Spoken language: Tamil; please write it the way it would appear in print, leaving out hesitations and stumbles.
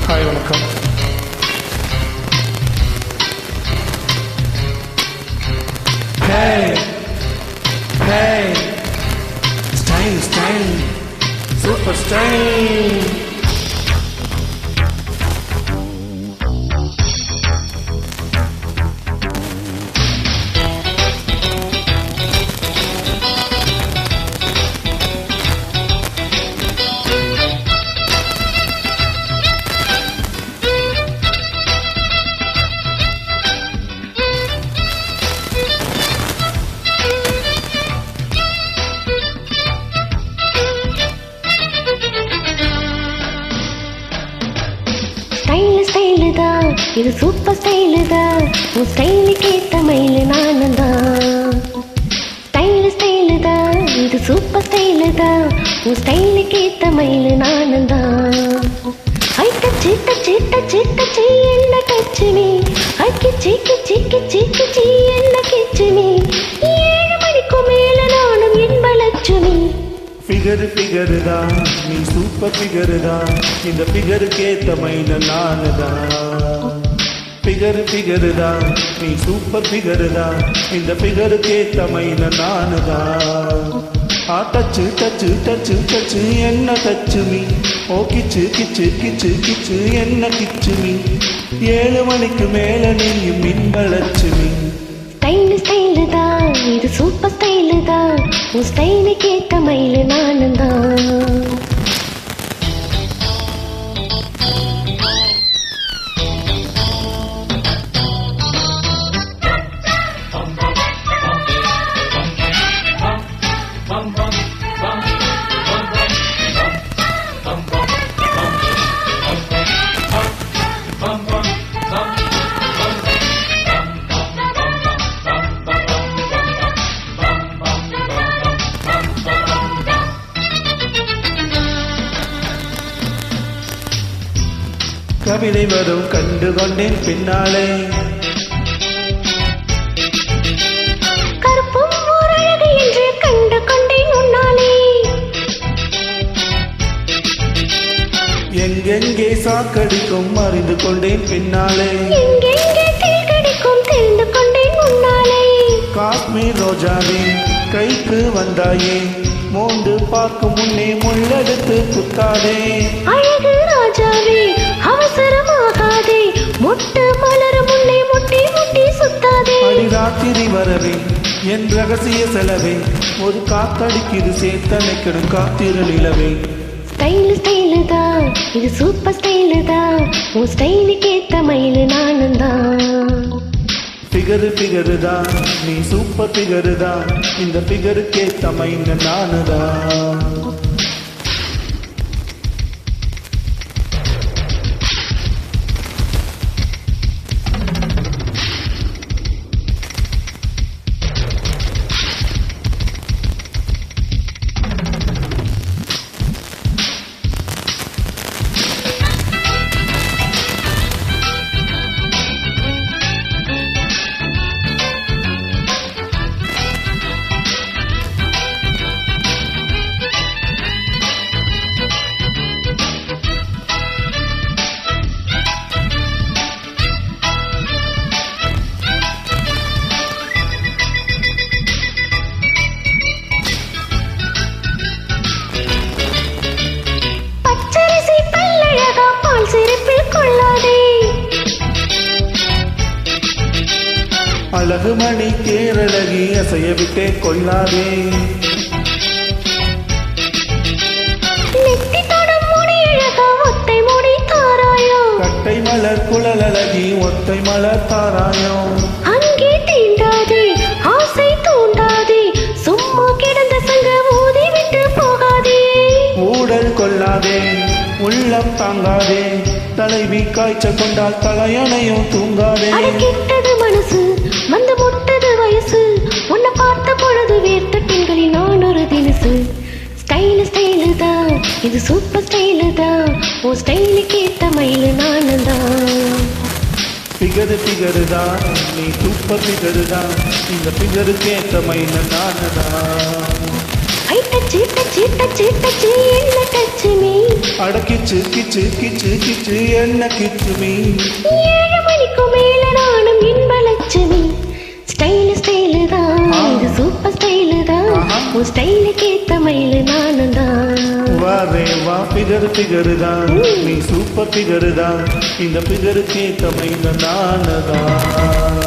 ஹாய் வணக்கம். Hey, hey, style, style, super style. Style தான் இது சூப்பர் ஸ்டைலு தான் உன் ஸ்டைலுக்கு ஏத்த மயிலு நானும் தான். ஸ்டைலு தான் இது சூப்பர் ஸ்டைலு தான் உன் ஸ்டைலுக்கு ஏத்த மயிலு நானும் தான். ஐ டச்சு டச்சு டச்சு டச்சு என்ன டச்சு நீ ஐ கிச்சி கிச்சி கிச்சி கிச்சி என்ன கிச்சு நீ 7 மணிக்கு மேல நானும் என்ப லட்சுமி. ஃபிகரு தான் நீ சூப்பர் ஃபிகரு தான் இந்த ஃபிகருக்கு ஏத்த மயில நானு தான். ஃபிகரு தான் நீ சூப்பர் ஃபிகரு தான் இந்த ஃபிகருக்கு ஏத்த மயில நானு தான். டச்சு டச்சு டச்சு டச்சு என்ன டச்சு மீ ஓ கிச்சு கிச்சு கிச்சு கிச்சு என்ன கிச்சு மீ 7 மணிக்கு மேல நீயும் இன்ப லட்சுமி. ஸ்டைலு தான் இது சூப்பர் ஸ்டைலு தான் உன் ஸ்டைலுக்கு ஏத்த மயிலு நானும் தான். கவிதை வரும் கண்டு கொண்டேன் பின்னாலே கருப்பும் ஓரழகு என்று கண்டு கொண்டேன் உன்னாலே. எங்கெங்கே சாக்கடிக்கும் அறிந்து கொண்டேன் பின்னாலே எங்கெங்கே தீக்கடிக்கும் தெரிந்து கொண்டேன் உன்னாலே. காஷ்மீர் ரோஜாவே கைக்கு வந்தாயே மோந்து பார்க்கும் முன்னே முள்ளெடுத்து குத்தாதே. அழகு ராஜாவே அவசரமாகாதே மொட்டு மலர முன்னே முட்டி முட்டி சுத்தாதே. அடிராத்திரி வரவே என் ரகசிய செலவே ஒரு காத்தடிக்குது சேர்த்தனைக்கிடும் காத்திரு நிலவே. ஸ்டைலு தான் இது சூப்பர் ஸ்டைலு தான் உன் ஸ்டைலுக்கு ஏத்த மயிலு நானும் தான். ஃபிகரு தான் நீ சூப்பர் ஃபிகரு தான் இந்த ஃபிகருக்கு ஏத்த மயில நானு தான். அழகு மணி கேரளகி அசைய விட்டே கொள்ளாதே. கட்டை மலர் குழலழகி ஒத்தை மலர் தாராயோ. அங்கே தீண்டாதே ஆசை தூண்டாதே சும்மா கிடந்த சங்க ஊதி விட்டு போகாதே. ஊடல் கொள்ளாதே உள்ளம் தாங்காதே தலைவி காய்ச்ச கொண்டால் தலையணையும் தூங்காதே. கிட்டது மனசு வந்து முட்டது வயசு உன்னை பார்த்த பொழுது வேர்த்த பெண்களில் நான் ஒரு தினசு. ஸ்டைலு தான் இது சூப்பர் ஸ்டைலு தான் உன் ஸ்டைலுக்கு ஏத்த மயிலு நானும் தான். ஃபிகரு தான் நீ சூப்பர் ஃபிகரு தான் இந்த ஃபிகருக்கு ஏத்த மயில நானு தான். I touch Dutch Dutch Dutch Dutch என்ன டச்சு மீ அட கிச்சு கிச்சு கிச்சு கிச்சு என்ன கிச்சு மீ 7 மணிக்கு மேல நானும் இன்ப லட்சுமி ஸ்டைலு தான் இது சூப்பர் ஸ்டைலு தான் உன் ஸ்டைலுக்கு ஏத்த மயிலு நானும் தான் வாரே வா பிகரு தான் நீ சூப்பர் பிகரு தான் இந்த பிகருக்கு ஏத்த மயில நானதான்